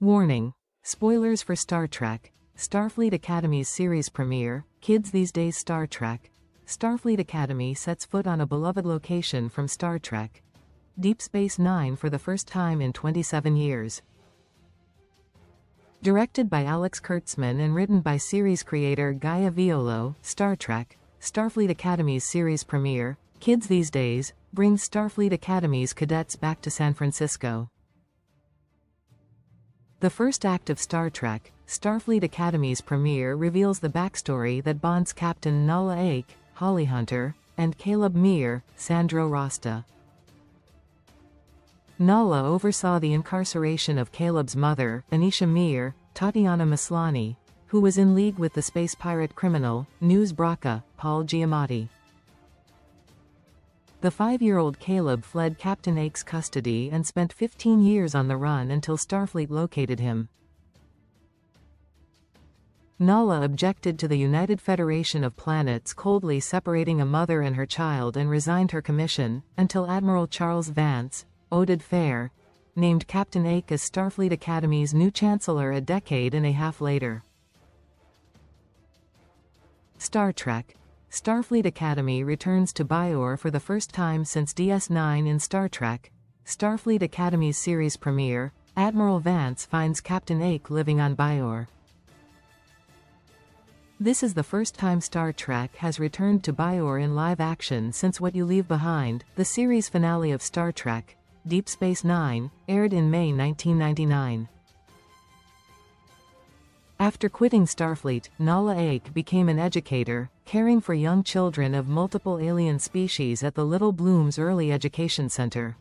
Warning. Spoilers for Star Trek. Starfleet Academy's series premiere, Kids These Days Star Trek. Starfleet Academy sets foot on a beloved location from Star Trek. Deep Space Nine for the first time in 27 years. Directed by Alex Kurtzman and written by series creator Gaia Violo, Star Trek. Starfleet Academy's series premiere, Kids These Days, brings Starfleet Academy's cadets back to San Francisco. The first act of Star Trek, Starfleet Academy's premiere reveals the backstory that bonds Captain Nahla Ake, Holly Hunter, and Caleb Mir, Sandro Rosta. Nahla oversaw the incarceration of Caleb's mother, Anisha Mir, Tatiana Maslany, who was in league with the space pirate criminal, Nus Braka, Paul Giamatti. The 5-year-old Caleb fled Captain Ake's custody and spent 15 years on the run until Starfleet located him. Nahla objected to the United Federation of Planets coldly separating a mother and her child and resigned her commission, until Admiral Charles Vance, Oded Fehr, named Captain Ake as Starfleet Academy's new Chancellor a decade and a half later. Star Trek. Starfleet Academy returns to Bajor for the first time since DS9 in Star Trek. Starfleet Academy's series premiere, Admiral Vance finds Captain Ake living on Bajor. This is the first time Star Trek has returned to Bajor in live action since What You Leave Behind, the series finale of Star Trek, Deep Space Nine, aired in May 1999. After quitting Starfleet, Nahla Ake became an educator, caring for young children of multiple alien species at the Little Blooms Early Education Center.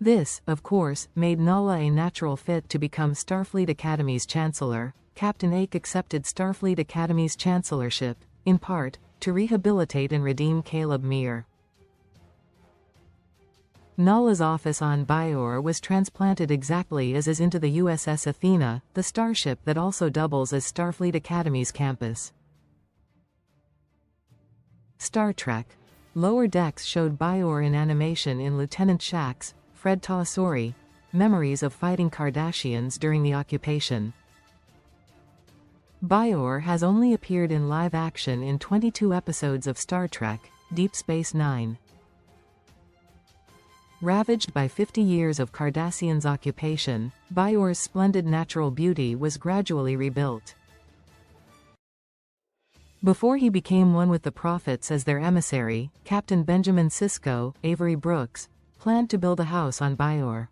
This, of course, made Nahla a natural fit to become Starfleet Academy's Chancellor. Captain Ake accepted Starfleet Academy's Chancellorship, in part, to rehabilitate and redeem Caleb Mir. Nahla's office on Bajor was transplanted exactly as is into the USS Athena, the starship that also doubles as Starfleet Academy's campus. Star Trek. Lower Decks showed Bajor in animation in Lieutenant Shax, Fred Tatasciore, Memories of Fighting Cardassians during the Occupation. Bajor has only appeared in live action in 22 episodes of Star Trek, Deep Space Nine. Ravaged by 50 years of Cardassians' occupation, Bajor's splendid natural beauty was gradually rebuilt. Before he became one with the prophets as their emissary, Captain Benjamin Sisko, Avery Brooks, planned to build a house on Bajor.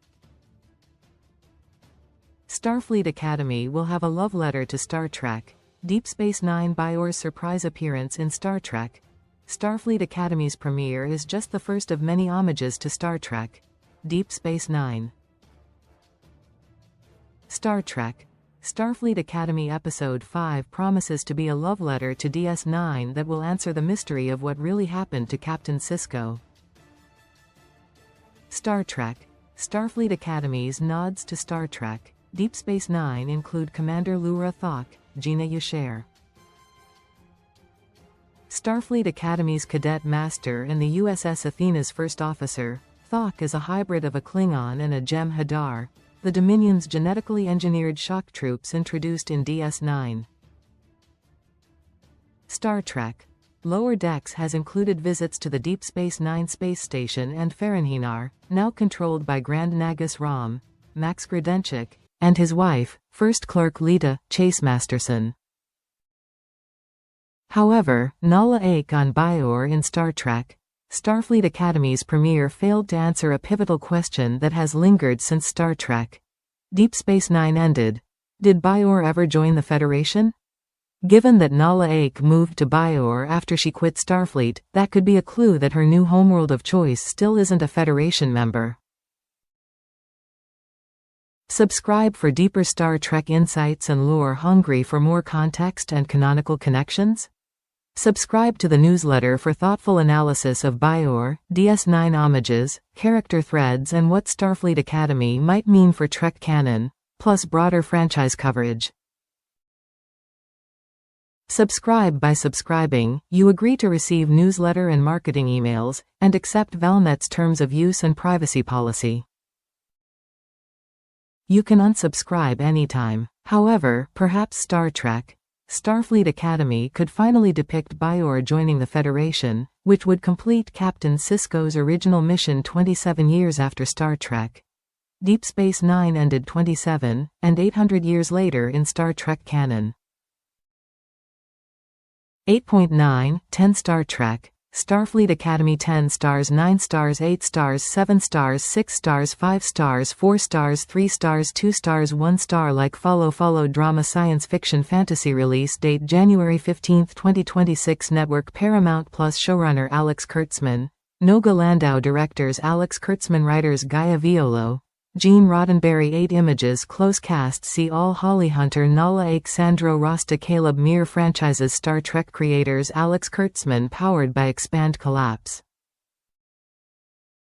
Starfleet Academy will have a love letter to Star Trek. Deep Space Nine. Bajor's surprise appearance in Star Trek. Starfleet Academy's premiere is just the first of many homages to Star Trek. Deep Space Nine. Star Trek. Starfleet Academy Episode 5 promises to be a love letter to DS9 that will answer the mystery of what really happened to Captain Sisko. Star Trek. Starfleet Academy's nods to Star Trek, Deep Space Nine include Commander Lura Thok, Gina Yasher. Starfleet Academy's cadet master and the USS Athena's first officer, Thok is a hybrid of a Klingon and a Gem Hadar, the Dominion's genetically engineered shock troops introduced in DS9. Star Trek. Lower Decks has included visits to the Deep Space Nine space station and Ferenginar, now controlled by Grand Nagus Rom, Max Gredenchik, and his wife, First Clerk Lita Chase Masterson. However, Nahla Ake on Bajor in Star Trek. Starfleet Academy's premiere failed to answer a pivotal question that has lingered since Star Trek. Deep Space Nine ended. Did Bajor ever join the Federation? Given that Nahla Ake moved to Bajor after she quit Starfleet, that could be a clue that her new homeworld of choice still isn't a Federation member. Subscribe for deeper Star Trek insights and lore. Hungry for more context and canonical connections? Subscribe to the newsletter for thoughtful analysis of Bajor, DS9 homages, character threads and what Starfleet Academy might mean for Trek canon, plus broader franchise coverage. Subscribe. By subscribing, you agree to receive newsletter and marketing emails, and accept Valnet's terms of use and privacy policy. You can unsubscribe anytime. However, perhaps Star Trek Starfleet Academy could finally depict Bajor joining the Federation, which would complete Captain Sisko's original mission 27 years after Star Trek. Deep Space Nine ended 27 and 800 years later in Star Trek canon. 8.9, 10 Star Trek Starfleet Academy 10 stars 9 stars 8 stars 7 stars 6 stars 5 stars 4 stars 3 stars 2 stars 1 star. Like follow drama science fiction fantasy. Release date January 15, 2026. Network Paramount Plus. Showrunner Alex Kurtzman, Noga Landau. Directors Alex Kurtzman. Writers Gaia Violo, Gene Roddenberry. 8 images. Close cast. See all. Holly Hunter, Nahla Ake, Sandro Rosta, Caleb Mir. Franchises. Star Trek creators Alex Kurtzman. Powered by Expand Collapse.